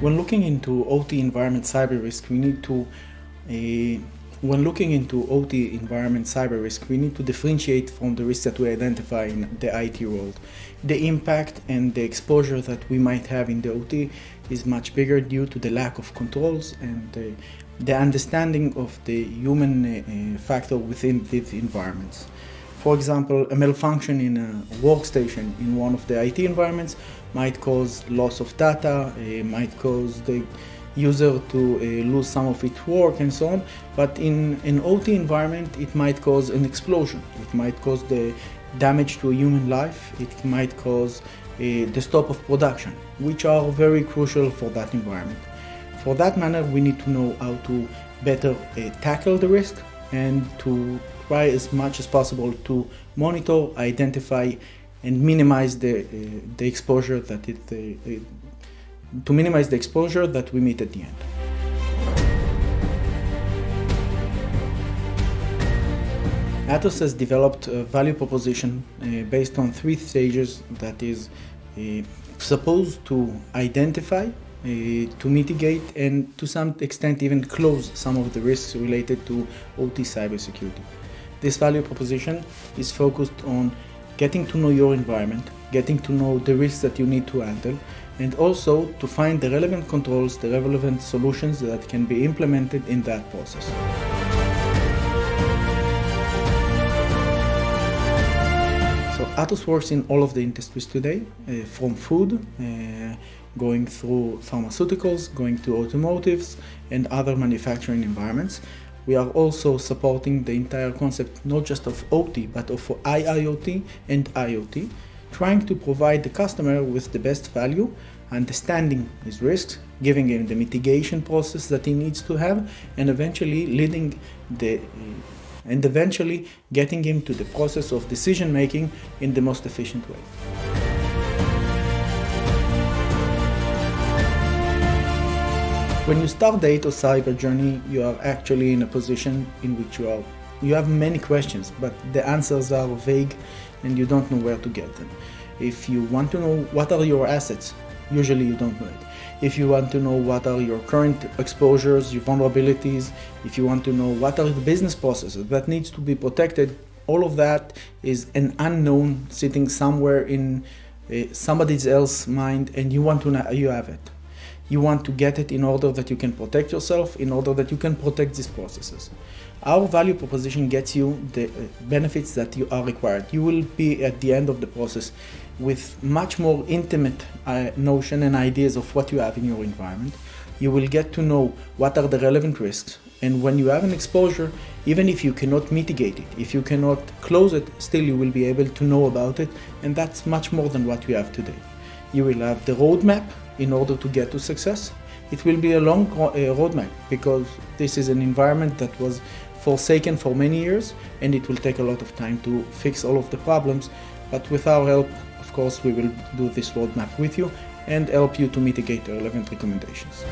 When looking into OT environment cyber risk, we need to differentiate from the risks that we identify in the IT world. The impact and the exposure that we might have in the OT is much bigger due to the lack of controls and the understanding of the human factor within these environments. For example, a malfunction in a workstation in one of the IT environments might cause loss of data, might cause the user to lose some of its work and so on. But in an OT environment, it might cause an explosion. It might cause the damage to a human life. It might cause the stop of production, which are very crucial for that environment. For that matter, we need to know how to better tackle the risk and to try as much as possible to monitor, identify, and minimize the exposure that we meet at the end. Atos has developed a value proposition based on 3 stages that is supposed to identify, to mitigate, and to some extent even close some of the risks related to OT cybersecurity. This value proposition is focused on getting to know your environment, getting to know the risks that you need to handle, and also to find the relevant controls, the relevant solutions that can be implemented in that process. So Atos works in all of the industries today, from food, going through pharmaceuticals, going to automotives and other manufacturing environments. We are also supporting the entire concept not just of OT but of IIoT and IoT, trying to provide the customer with the best value, understanding his risks, giving him the mitigation process that he needs to have, and eventually getting him to the process of decision making in the most efficient way. When you start the Atos Cyber Journey, you are actually in a position in which you have many questions, but the answers are vague and you don't know where to get them. If you want to know what are your assets, usually you don't know it. If you want to know what are your current exposures, your vulnerabilities, if you want to know what are the business processes that needs to be protected, all of that is an unknown sitting somewhere in somebody else's mind, and you want to know you have it. You want to get it in order that you can protect yourself, in order that you can protect these processes. Our value proposition gets you the benefits that you are required. You will be at the end of the process with much more intimate notion and ideas of what you have in your environment. You will get to know what are the relevant risks, and when you have an exposure, even if you cannot mitigate it, if you cannot close it, still you will be able to know about it, and that's much more than what you have today. You will have the roadmap in order to get to success. It will be a long roadmap because this is an environment that was forsaken for many years, and it will take a lot of time to fix all of the problems. But with our help, of course, we will do this roadmap with you and help you to mitigate the relevant recommendations.